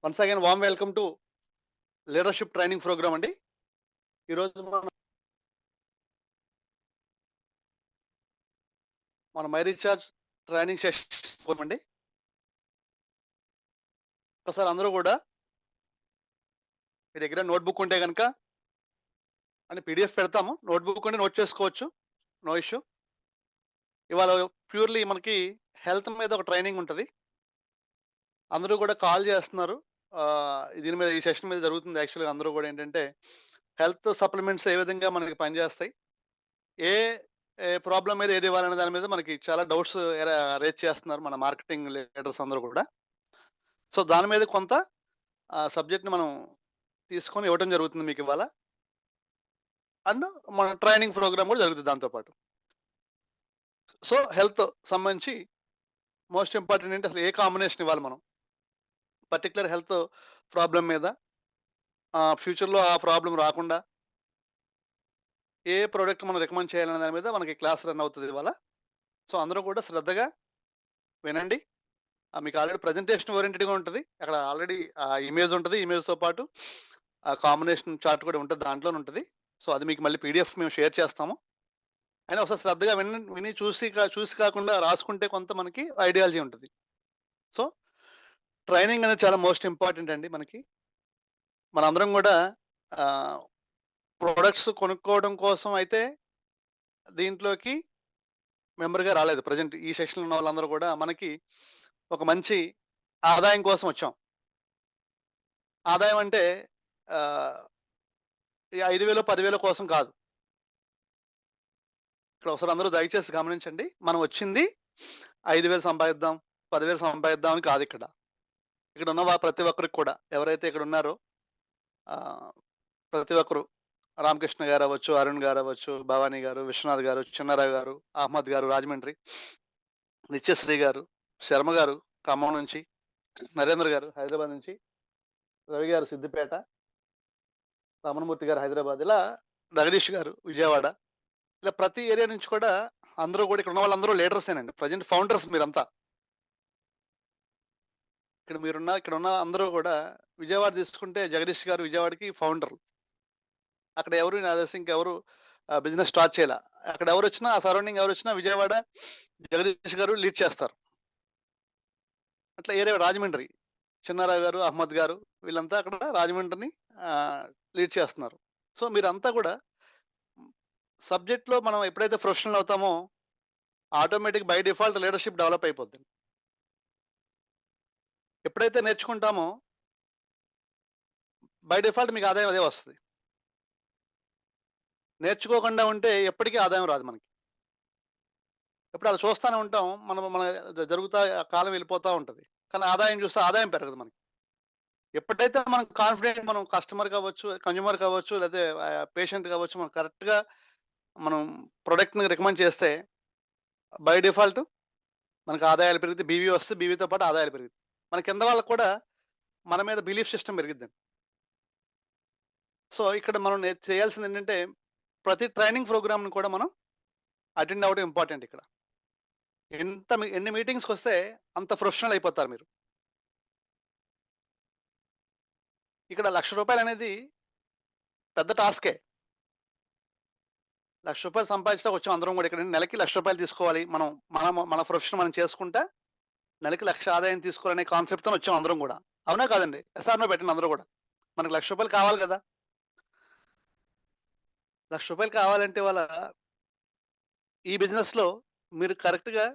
Once again warm welcome to leadership training program అండి. ఈరోజు మన మై రీఛార్జ్ ట్రైనింగ్ సెషన్ అండి. ఒకసారి అందరూ కూడా మీ దగ్గర నోట్బుక్ ఉంటే కనుక అని పీడిఎఫ్ పెడతాము. నోట్బుక్ ఉంటే నోట్ చేసుకోవచ్చు, నో ఇష్యూ. ఇవాళ ప్యూర్లీ మనకి హెల్త్ మీద ఒక ట్రైనింగ్ ఉంటుంది. అందరూ కూడా కాల్ చేస్తున్నారు. దీని మీద ఈ సెషన్ మీద జరుగుతుంది. యాక్చువల్గా అందరూ కూడా ఏంటంటే హెల్త్ సప్లిమెంట్స్ ఏ విధంగా మనకి పనిచేస్తాయి, ఏ ప్రాబ్లం మీద ఏది ఇవ్వాలనే దాని మీద మనకి చాలా డౌట్స్ రేజ్ చేస్తున్నారు మన మార్కెటింగ్ లీడర్స్ అందరూ కూడా. సో దాని మీద కొంత సబ్జెక్ట్ని మనం తీసుకొని ఇవ్వడం జరుగుతుంది మీకు ఇవాళ. అండ్ మన ట్రైనింగ్ ప్రోగ్రామ్ కూడా జరుగుతుంది దాంతోపాటు. సో హెల్త్ సంబంధించి మోస్ట్ ఇంపార్టెంట్ ఏంటి, అసలు ఏ కాంబినేషన్ ఇవ్వాలి మనం పర్టికులర్ హెల్త్ ప్రాబ్లం మీద, ఫ్యూచర్లో ఆ ప్రాబ్లం రాకుండా ఏ ప్రోడక్ట్ మనం రికమెండ్ చేయాలనే దాని మీద మనకి క్లాస్ రన్ అవుతుంది ఇవాళ. సో అందరూ కూడా శ్రద్ధగా వినండి. మీకు ఆల్రెడీ ప్రజెంటేషన్ ఓరియంటెడ్గా ఉంటుంది. అక్కడ ఆల్రెడీ ఇమేజ్ ఉంటుంది. ఇమేజ్తో పాటు కాంబినేషన్ చార్ట్ కూడా ఉంటుంది, దాంట్లోనే ఉంటుంది. సో అది మీకు మళ్ళీ పీడిఎఫ్ మేము షేర్ చేస్తాము. అయినా ఒకసారి శ్రద్ధగా విని చూసి కాకుండా రాసుకుంటే కొంత మనకి ఐడియాలజీ ఉంటుంది. సో ట్రైనింగ్ అనేది చాలా మోస్ట్ ఇంపార్టెంట్ అండి మనకి. మనందరం కూడా ప్రొడక్ట్స్ కొనుక్కోవడం కోసం అయితే దీంట్లోకి మెంబర్గా రాలేదు. ప్రజెంట్ ఈ సెక్షన్లో ఉన్న వాళ్ళందరూ కూడా మనకి ఒక మంచి ఆదాయం కోసం వచ్చాం. ఆదాయం అంటే ఈ 5,000 10,000 కోసం కాదు. ఇక్కడ ఒకసారి అందరూ దయచేసి గమనించండి. మనం వచ్చింది 5,000 సంపాదిద్దాం, 10,000 సంపాదిద్దాం అని కాదు ఇక్కడ. ఇక్కడ ఉన్న ప్రతి ఒక్కరికి కూడా, ఎవరైతే ఇక్కడ ఉన్నారో ప్రతి ఒక్కరు, రామకృష్ణ గారు అవ్వచ్చు, అరుణ్ గారు అవ్వచ్చు, భవానీ గారు, విశ్వనాథ్ గారు, చిన్నారావు గారు, అహ్మద్ గారు రాజమండ్రి, నిత్యశ్రీ గారు, శర్మ గారు ఖమ్మం నుంచి, నరేంద్ర గారు హైదరాబాద్ నుంచి, రవి గారు సిద్దిపేట, రమణమూర్తి గారు హైదరాబాద్, ఇలా జగదీష్ గారు విజయవాడ, ఇలా ప్రతి ఏరియా నుంచి కూడా అందరూ కూడా ఇక్కడ ఉన్న వాళ్ళందరూ లీడర్సేనండి. ప్రజెంట్ ఫౌండర్స్ మీరంతా. ఇక్కడ ఉన్న అందరూ కూడా విజయవాడ తీసుకుంటే జగదీష్ గారు విజయవాడకి ఫౌండర్. అక్కడ ఎవరు నా తెలిసి ఇంకెవరు బిజినెస్ స్టార్ట్ చేయాల. అక్కడ ఎవరు వచ్చినా, ఆ సరౌండింగ్ ఎవరు వచ్చినా విజయవాడ జగదీష్ గారు లీడ్ చేస్తారు. అట్లా ఏరియా రాజమండ్రి చిన్నారావు గారు, అహ్మద్ గారు, వీళ్ళంతా అక్కడ రాజమండ్రిని లీడ్ చేస్తున్నారు. సో మీరంతా కూడా సబ్జెక్ట్లో మనం ఎప్పుడైతే ప్రొఫెషనల్ అవుతామో automatic by default leadership develop అయిపోద్ది. ఎప్పుడైతే నేర్చుకుంటామో బై డిఫాల్ట్ మీకు ఆదాయం అదే వస్తుంది. నేర్చుకోకుండా ఉంటే ఎప్పటికీ ఆదాయం రాదు మనకి. ఎప్పుడు అలా చూస్తూనే ఉంటాం. మన జరుగుతా కాలం వెళ్ళిపోతూ ఉంటుంది. కానీ ఆదాయం చూస్తే ఆదాయం పెరగదు మనకి. ఎప్పుడైతే మనం కాన్ఫిడెంట్, మనం కస్టమర్ కావచ్చు, కన్జ్యూమర్ కావచ్చు, లేకపోతే పేషెంట్ కావచ్చు, మనం కరెక్ట్గా మనం ప్రొడక్ట్ని రికమెండ్ చేస్తే బై డిఫాల్ట్ మనకు ఆదాయాలు పెరిగితే, బీవీ వస్తే బీవీతో పాటు ఆదాయాలు పెరుగుతాయి. మన కింద వాళ్ళకు కూడా మన మీద బిలీఫ్ సిస్టమ్ పెరిగిద్దండి. సో ఇక్కడ మనం చేయాల్సింది ఏంటంటే ప్రతి ట్రైనింగ్ ప్రోగ్రామ్ని కూడా మనం అటెండ్ అవ్వడం ఇంపార్టెంట్. ఇక్కడ ఎన్ని మీటింగ్స్కి వస్తే అంత ప్రొఫెషనల్ అయిపోతారు మీరు. ఇక్కడ ₹1,00,000 అనేది పెద్ద టాస్కే. ₹1,00,000 సంపాదించడానికి వచ్చాం అందరం కూడా. ఇక్కడ నెలకి ₹1,00,000 తీసుకోవాలి మనం, మన ప్రొఫెషన్ మనం చేసుకుంటా నెలకి 1,00,000 ఆదాయం తీసుకోవాలనే కాన్సెప్ట్తో వచ్చాం అందరం కూడా. అవునా కాదండి? ఎస్ఆర్నో పెట్టండి అందరూ కూడా. మనకు ₹1,00,000 కావాలి కదా. ₹1,00,000 కావాలంటే వాళ్ళ ఈ బిజినెస్లో మీరు కరెక్ట్గా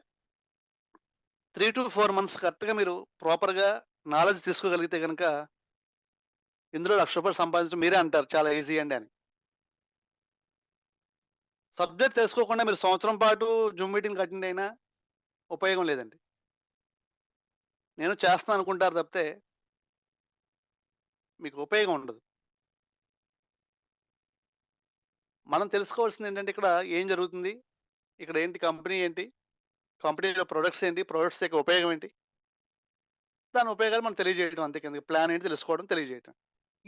3 to 4 months కరెక్ట్గా మీరు ప్రాపర్గా నాలెడ్జ్ తీసుకోగలిగితే కనుక ఇందులో ₹1,00,000 సంపాదించడం మీరే అంటారు చాలా ఈజీ అండి అని. సబ్జెక్ట్ తెలుసుకోకుండా మీరు సంవత్సరం పాటు జూమ్ మీటింగ్ అటెండ్ అయినా ఉపయోగం లేదండి. నేను చేస్తాను అనుకుంటారు తప్పితే మీకు ఉపయోగం ఉండదు. మనం తెలుసుకోవాల్సింది ఏంటంటే ఇక్కడ ఏం జరుగుతుంది, ఇక్కడ ఏంటి, కంపెనీ ఏంటి, కంపెనీలో ప్రొడక్ట్స్ ఏంటి, ప్రొడక్ట్స్ యొక్క ఉపయోగం ఏంటి, దాని ఉపయోగాలు మనం తెలియజేయడం. అంతే కింద ప్లాన్ ఏంటి తెలుసుకోవడం, తెలియజేయడం.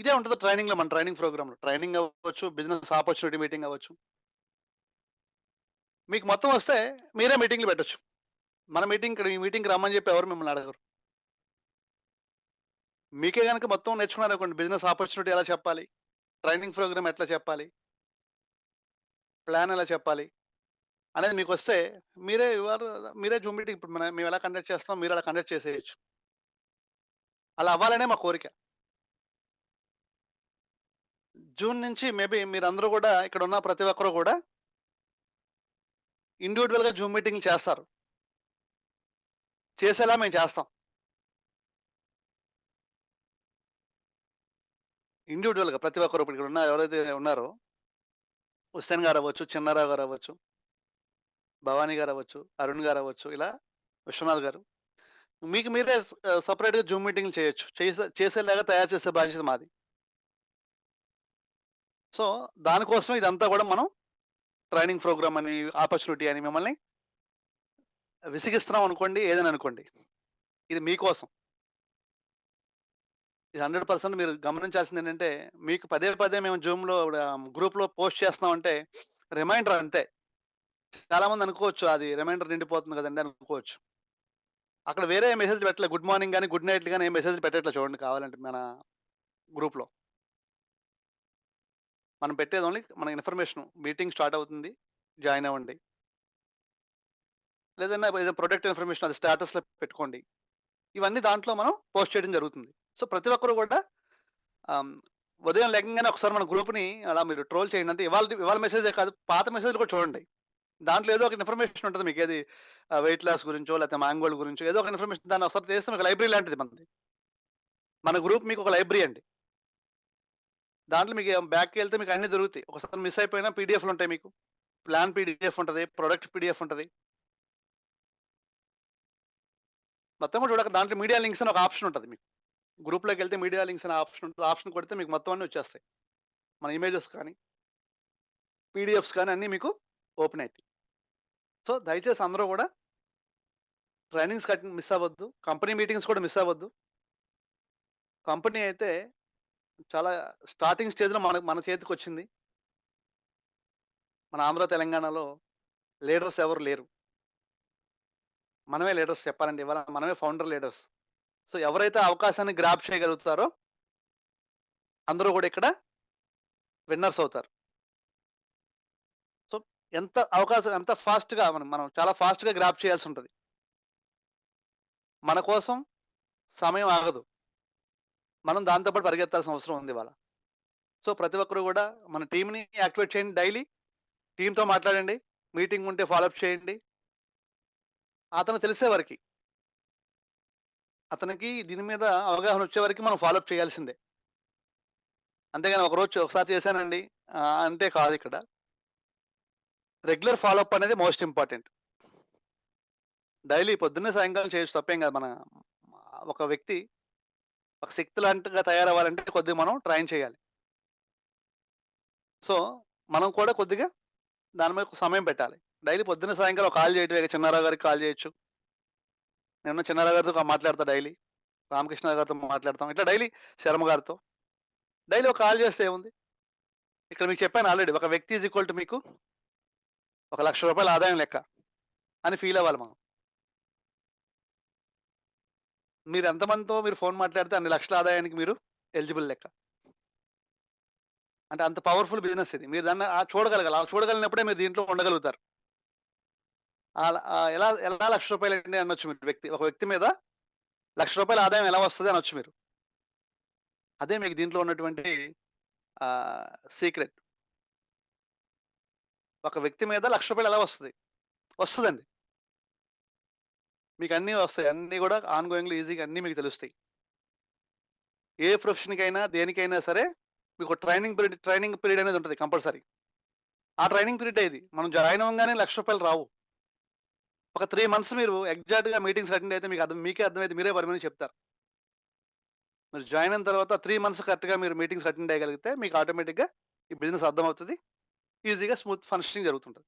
ఇదే ఉంటుంది ట్రైనింగ్లో, మన ట్రైనింగ్ ప్రోగ్రామ్లో. ట్రైనింగ్ అవ్వచ్చు, బిజినెస్ ఆపర్చునిటీ మీటింగ్ అవ్వచ్చు. మీకు మొత్తం వస్తే మీరే మీటింగ్లు పెట్టొచ్చు. మన మీటింగ్, ఇక్కడ ఈ మీటింగ్కి రమ్మని చెప్పి ఎవరు మిమ్మల్ని అడగరు. మీకే గనుక మొత్తం నేర్చుకున్నారనుకోండి, బిజినెస్ ఆపర్చునిటీ ఎలా చెప్పాలి? ట్రైనింగ్ ప్రోగ్రామ్ ఎట్లా చెప్పాలి? ప్లాన్ ఎలా చెప్పాలి? అనేది మీకొస్తే మీరే జూమ్ మీటింగ్ ఇప్పుడు మేము ఎలా కండక్ట్ చేస్తామో మీరు అలా కండక్ట్ చేసేయొచ్చు. అలా అవ్వాలనే మా కోరిక. జూన్ నుంచి మేబీ మీరందరూ గూడా ఇక్కడున్న ప్రతి ఒక్కరు గూడా ఇండివిడ్యువల్‌గా జూమ్ మీటింగ్‌లు చేస్తారు. చేసేలా మేము చేస్తాం. ఇండివిడ్యువల్‌గా ప్రతి ఒక్కరు ఇప్పుడు ఇక్కడున్న ఎవరైతే ఉన్నారో హుస్సేన్ గారవ్వచ్చు, చిన్నారావు గారవ్వచ్చు, భవానీ గారవ్వచ్చు, అరుణ్ గారవ్వచ్చు, ఇలా విశ్వనాథ్ గారు. మీకు మీరే సెపరేట్‌గా జూమ్ మీటింగ్‌లు చేయొచ్చు. చేసేలాగా తయారు చేసే బాధ్యత మాది. సో, దానికోసం ఇదంతా గూడా మనం ట్రైనింగ్ ప్రోగ్రామ్ అని, ఆపర్చునిటీ అని మిమ్మల్ని విసిగిస్తున్నాం అనుకోండి, ఏదైనా అనుకోండి. ఇది మీకోసం. ఇది 100% మీరు గమనించాల్సిందేంటంటే, మీకు పదే పదే మేము జూమ్‌లో గ్రూప్‌లో పోస్ట్ చేస్తున్నామంటే రిమైండర్ అంతే. చాలామంది అనుకోవచ్చు అది రిమైండర్ నిండిపోతుంది గదండీ అనుకోవచ్చు. అక్కడ వేరే మెసేజ్‌లు పెట్టలే. గుడ్ మార్నింగ్ గాని, గుడ్ నైట్‌లు గాని ఏం మెసేజ్‌లు పెట్టట్లే చూడండి కావాలంటే మన గ్రూప్‌లో. మనం పెట్టేది ఓన్లీ మన ఇన్ఫర్మేషన్. మీటింగ్ స్టార్ట్ అవుతుంది. జాయిన్ అవ్వండి. లేదన్నా ఏదో ప్రొడక్ట్ ఇన్ఫర్మేషన్ అది స్టేటస్‌లో పెట్టుకోండి. ఇవన్నీ దాంట్లో మనం పోస్ట్ చేయడం జరుగుతుంది. సో, ప్రతి ఒక్కరు గూడా ఆహ్, ఉదయం లెగంగానే ఒకసారి మన గ్రూప్‌ని అలా మీరు ట్రోల్ చేయండి. అంటే ఇవాళ మెసేజే కాదు, పాత మెసేజ్‌లు కూడా చూడండి. దాంట్లో ఏదో ఒక ఇన్ఫర్మేషన్ ఉంటది మీకు. ఏది వెయిట్ లాస్ గురించో, లేకపోతే మ్యాంగోల్డ్ గురించో ఏదో ఒక ఇన్ఫర్మేషన్ దాన్ని ఒకసారి తీస్తే మీకు లైబ్రరీ లాంటిది మనది. మన గ్రూప్ మీకు ఒక లైబ్రరీ అండి. దాంట్లో మీకు బ్యాక్‌కెళ్తే మీకు అన్నీ దొరుకుతాయి. ఒకసారి మిస్ అయిపోయినా పీడీఎఫ్‌లుంటాయి మీకు. ప్లాన్ పీడీఎఫ్ ఉంటది. ప్రొడక్ట్ పీడీఎఫ్ ఉంటది. మొత్తం కూడా చూడక దాంట్లో మీడియా లింక్స్ అని ఒక ఆప్షన్ ఉంటది మీకు. గ్రూప్‌లోకెళ్తే మీడియా లింక్స్ అనే ఆప్షన్ ఉంటది. ఆప్షన్ కొడితే మీకు మొత్తం అన్నీ వచ్చేస్తాయి. మన ఇమేజెస్ కానీ, పీడీఎఫ్స్ కానీ అన్నీ మీకు ఓపెన్ అయితాయి. సో, దయచేసి అందరూ గూడా ట్రైనింగ్స్ మిస్ అవ్వద్దు. కంపెనీ మీటింగ్స్ కూడా మిస్ అవ్వద్దు. కంపెనీ అయితే చాలా స్టార్టింగ్ స్టేజ్‌లో మన మన చేతికొచ్చింది. మన ఆంధ్ర, తెలంగాణలో లీడర్స్ ఎవరు లేరు. మనమే లీడర్స్ చెప్పాలంటే ఇవాళ మనమే ఫౌండర్ లీడర్స్. సో, ఎవరైతే అవకాశాన్ని గ్రాబ్ చేయగలుగుతారో అందరూ గూడా ఇక్కడ విన్నర్స్ అవుతారు. సో, ఎంత ఫాస్ట్‌గా మనం మనం చాలా ఫాస్ట్‌గా గ్రాబ్ చేయాల్సుంటది. మన కోసం సమయం ఆగదు. మనం దాంతో పాటు పరిగెత్తాల్సిన అవసరం ఉంది ఇవాళ. సో, ప్రతి ఒక్కరు గూడా మన టీమ్‌ని యాక్టివేట్ చేయండి డైలీ. టీమ్‌తో మాట్లాడండి. మీటింగ్ ఉంటే ఫాలో అప్ చేయండి. అతను తెలిసే వరకి. అతనికి దీని మీద అవగాహన వచ్చే వరకి మనం ఫాలో అప్ చేయాల్సిందే. అంతేగాని ఒకసారి చేశానండి అంటే కాదిక్కడ. రెగ్యులర్ ఫాలో అప్ అనేది మోస్ట్ ఇంపార్టెంట్. డైలీ పొద్దున్నే, సాయంకాలం చేయొచ్చు తప్పేం కాదు. ఒక వ్యక్తి ఒక శక్తి లాంటిగా తయారవ్వాలంటే కొద్దిగా మనం ట్రైన్ చేయాలి. సో, మనం కూడా కొద్దిగా దాని మీద సమయం పెట్టాలి. డైలీ పొద్దున్న, సాయంకాలం ఒక కాల్ చేయటమే. చిన్నారావు గారికి కాల్ చేయొచ్చు. నేను చిన్నారావు గారితో మాట్లాడతా డైలీ. రామకృష్ణ గారితో మాట్లాడతాం. ఇట్లా డైలీ శర్మ గారితో. డైలీ ఒక కాల్ చేస్తే ఏముంది? ఇక్కడ మీకు చెప్పాను ఆల్రెడీ. ఒక వ్యక్తి ఈజ్ ఈక్వల్ టు మీకు ఒక రూ. 1,00,000 ఆదాయం లెక్క అని ఫీల్ అవ్వాలి మనం. మీరు ఎంతమందితో మీరు ఫోన్ మాట్లాడితే అన్ని లక్షల ఆదాయానికి మీరు ఎలిజిబుల్ లెక్క. అంటే అంత పవర్‌ఫుల్ బిజినెస్ ఇది. మీరు దాన్ని చూడగలగాలి. అలా చూడగలిగినప్పుడే మీరు దీంట్లో ఉండగలుగుతారు. ఎలా ఎలా రూ. 1,00,000 అనొచ్చు మీరు ఒక వ్యక్తి మీద రూ. 1,00,000 ఆదాయం ఎలా వస్తది అనొచ్చు మీరు. అదే మీకు దీంట్లో ఉన్నటువంటి సీక్రెట్. ఒక వ్యక్తి మీద రూ. 1,00,000 ఎలా వస్తది? వస్తదండి. మీకన్నీ వస్తాయి. అన్నీ గూడా ఆన్ గోయింగ్‌లో ఈజీగా అన్నీ మీకు తెలుస్తాయి. ఏ ప్రొఫెషన్‌కైనా, దేనికైనా సరే మీకు ట్రైనింగ్ పీరియడ్ అనేది ఉంటది కంపల్సరీ. ఆ ట్రైనింగ్ పీరియడే ఇది. మనం జాయిన్ అవ్వంగానే రూ. 1,00,000 రావు. ఒక 3 మంత్స్ మీరు ఎగ్జాక్ట్‌గా మీటింగ్స్ అటెండ్ అయితే మీకే అర్థమైద్ది. మీరే 10 మందికి చెప్తారు. మీరు జాయిన్ అయిన తర్వాత 3 మంత్స్ కరెక్ట్‌గా మీరు మీటింగ్స్ అటెండ్ అయ్యగలిగితే మీకు ఆటోమేటిక్‌గా ఈ బిజినెస్ అర్థమవుతది. ఈజీగా స్మూత్ ఫంక్షనింగ్ జరుగుతుంటది.